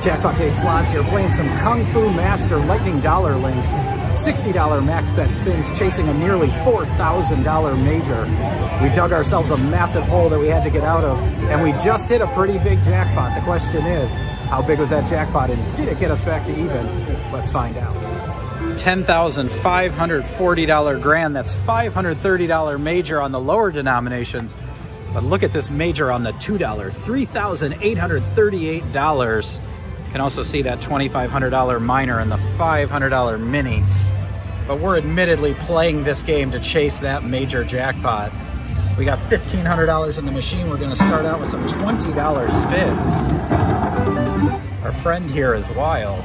Jackpot J Slots here, playing some Kung Fu Master Lightning Dollar Link. $60 max bet spins, chasing a nearly $4,000 major. We dug ourselves a massive hole that we had to get out of, and we just hit a pretty big jackpot. The question is, how big was that jackpot, and did it get us back to even? Let's find out. $10,540 grand. That's $530 major on the lower denominations. But look at this major on the $2, $3,838. You can also see that $2,500 minor and the $500 mini. But we're admittedly playing this game to chase that major jackpot. We got $1,500 in the machine. We're gonna start out with some $20 spins. Our friend here is wild.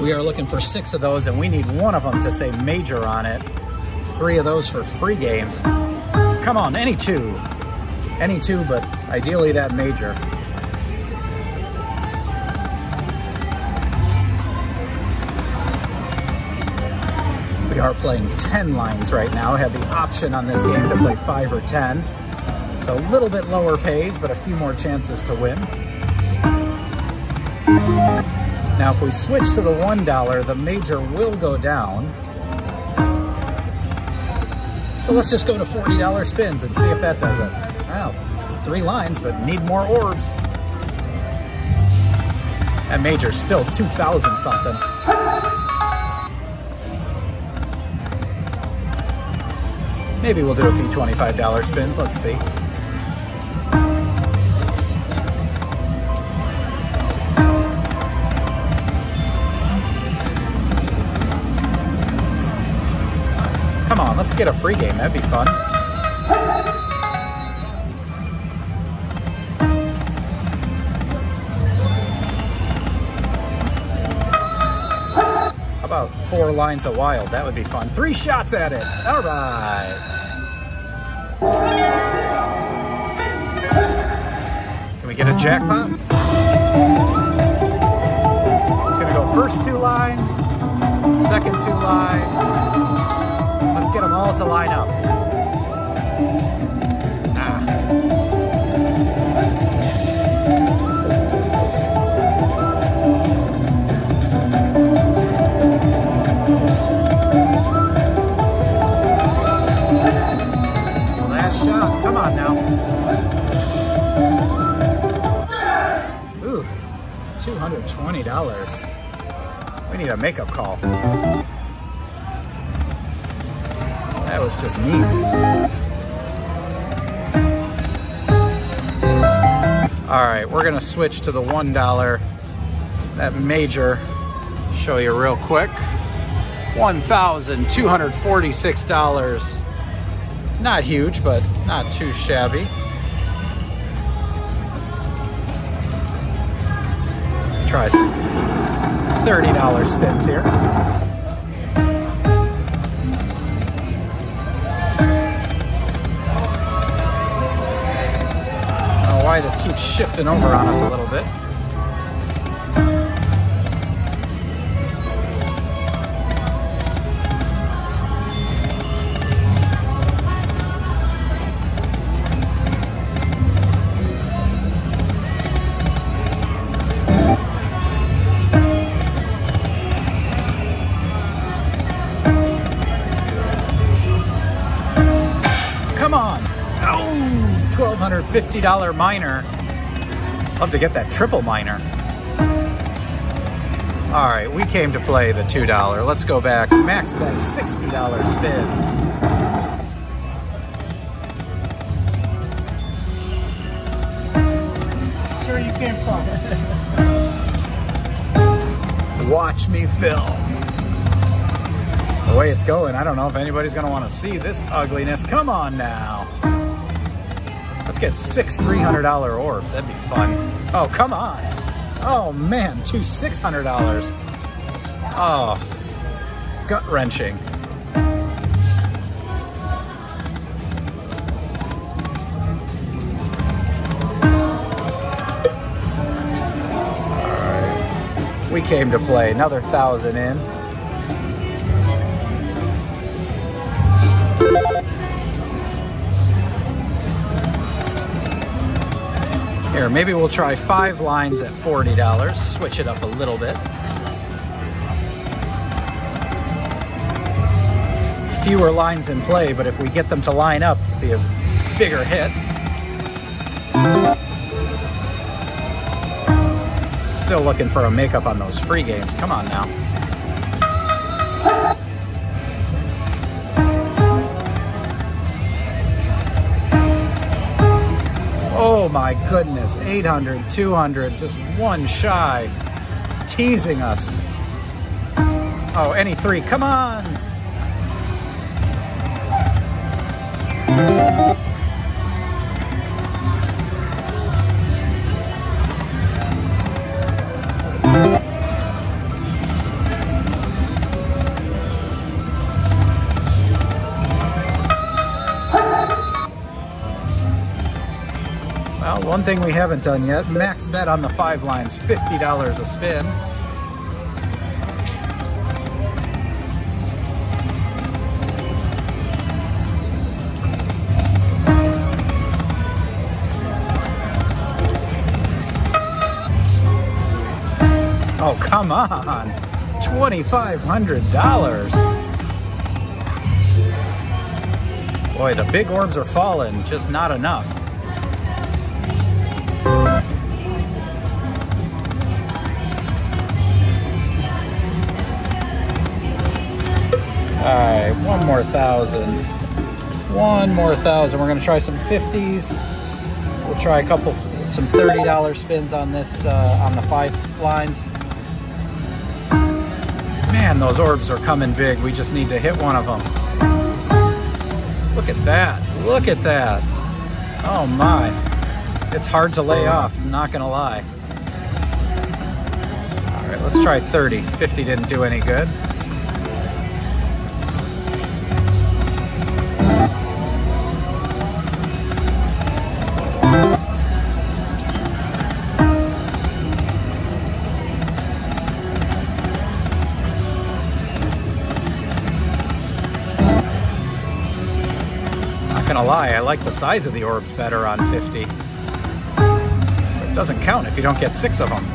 We are looking for 6 of those, and we need 1 of them to say major on it. 3 of those for free games. Come on, any 2. Any 2, but ideally that major. We are playing 10 lines right now. I have the option on this game to play 5 or 10. So a little bit lower pays, but a few more chances to win. Now, if we switch to the $1, the major will go down. So let's just go to $40 spins and see if that does it. Wow, 3 lines, but need more orbs. That major's still 2,000 something. Maybe we'll do a few $25 spins, let's see. Come on, let's get a free game, that'd be fun. How about 4 lines of wild? That would be fun. 3 shots at it. All right. Can we get a jackpot? It's gonna go first 2 lines, second 2 lines. Let's get them all to line up. Last shot, come on now. Ooh, $220. We need a makeup call. That was just mean. All right, we're gonna switch to the $1. That major, show you real quick. $1,246. Not huge, but not too shabby. Try some $30 spins here. Why this keeps shifting over on us a little bit. Come on. Oh, $1,250 minor. Love to get that triple minor. All right, we came to play the $2. Let's go back. Max bet $60 spins. Sure you can't fall. Watch me film. The way it's going, I don't know if anybody's gonna want to see this ugliness. Come on now. Let's get 6 $300 orbs. That'd be fun. Oh, come on. Oh man, 2 $600. Oh, gut wrenching. All right, we came to play another 1,000 in. Here, maybe we'll try 5 lines at $40. Switch it up a little bit. Fewer lines in play, but if we get them to line up, it'll be a bigger hit. Still looking for a makeup on those free games. Come on now. Oh my goodness, 800, 200, just one shy, teasing us. Oh, any 3, come on. Well, one thing we haven't done yet, max bet on the 5 lines, $50 a spin. Oh, come on, $2,500. Boy, the big orbs are falling, just not enough. All right, one more 1,000. One more 1,000. We're gonna try some 50s. We'll try some $30 spins on this, on the 5 lines. Man, those orbs are coming big. We just need to hit one of them. Look at that. Look at that. Oh my. It's hard to lay off, I'm not gonna lie. All right, let's try 30. 50 didn't do any good. Not gonna lie, I like the size of the orbs better on 50. But it doesn't count if you don't get 6 of them.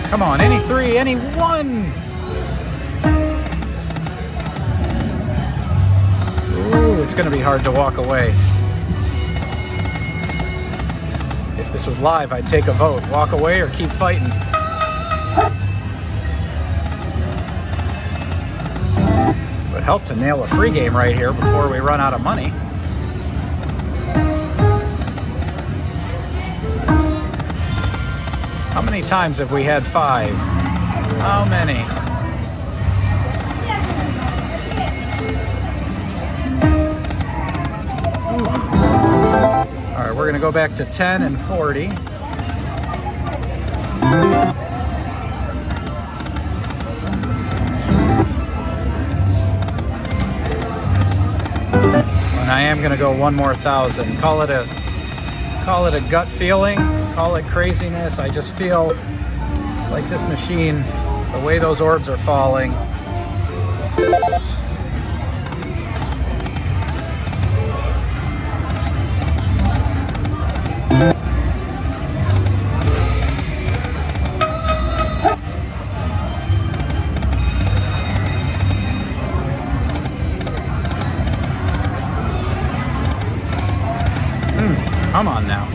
Come on, any 3, any 1. Ooh, it's gonna be hard to walk away. If this was live, I'd take a vote. Walk away or keep fighting. It would help to nail a free game right here before we run out of money. How many times have we had 5? How many? All right, we're gonna go back to 10 and 40. And I am gonna go one more 1,000. Call it a gut feeling. Call it craziness. I just feel like this machine, the way those orbs are falling. Come on now.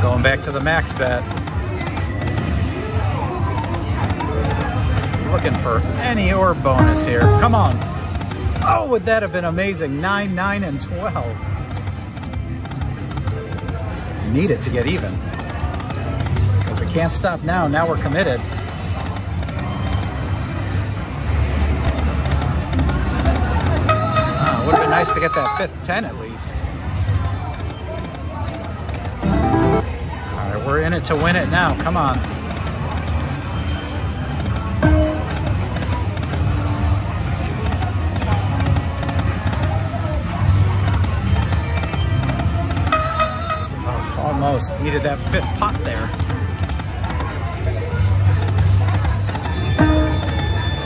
Going back to the max bet. Looking for any orb bonus here. Come on. Oh, would that have been amazing? 9, 9, and 12. Need it to get even. Can't stop now. Now we're committed. Would have been nice to get that fifth 10 at least. All right, we're in it to win it now. Come on. Oh, almost needed that fifth pot there.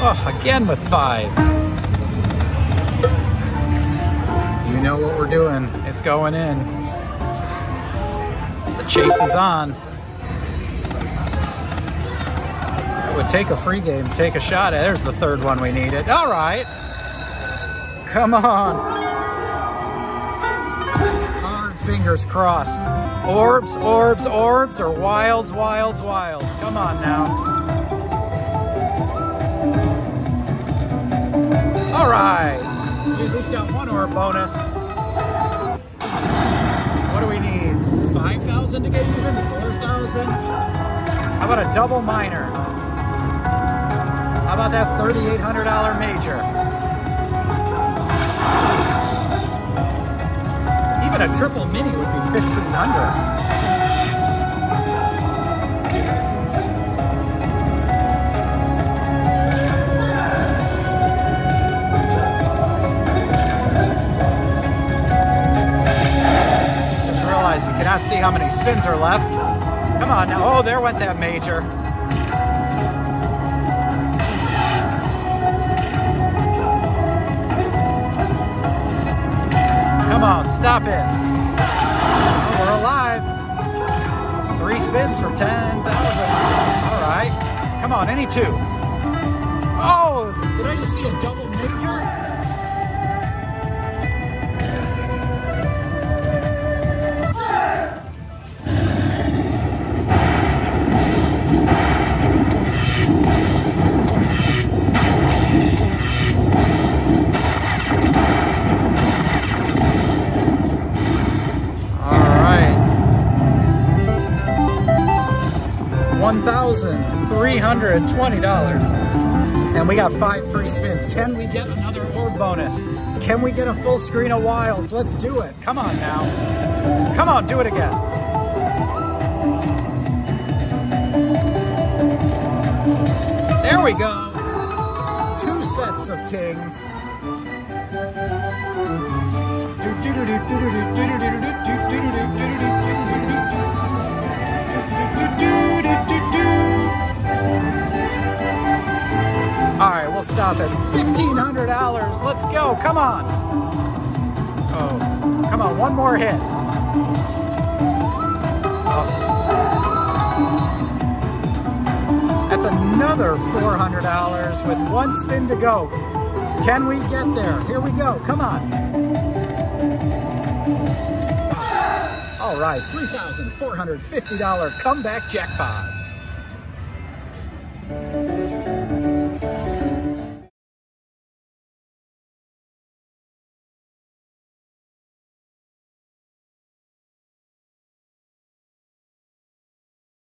Oh, again with 5. You know what we're doing. It's going in. The chase is on. It would take a free game, take a shot at. There's the third one we needed. All right. Come on. Hard fingers crossed. Orbs, orbs, orbs, or wilds, wilds, wilds. Come on now. All right. We at least got one orb bonus. What do we need? 5,000 to get even? 4,000? How about a double minor? How about that $3,800 major? Even a triple mini would be 1,500. You cannot see how many spins are left. Come on now. Oh, there went that major. Come on, stop it. Oh, we're alive. 3 spins for 10,000. All right. Come on, any 2. Oh, did I just see a double major? $1,320. And we got 5 free spins. Can we get another orb bonus? Can we get a full screen of wilds? Let's do it. Come on now. Come on, do it again. There we go. 2 sets of kings. All right, we'll stop at $1,500. Let's go. Come on. Oh, come on. One more hit. Oh. That's another $400 with 1 spin to go. Can we get there? Here we go. Come on. All right, $3,450 comeback jackpot.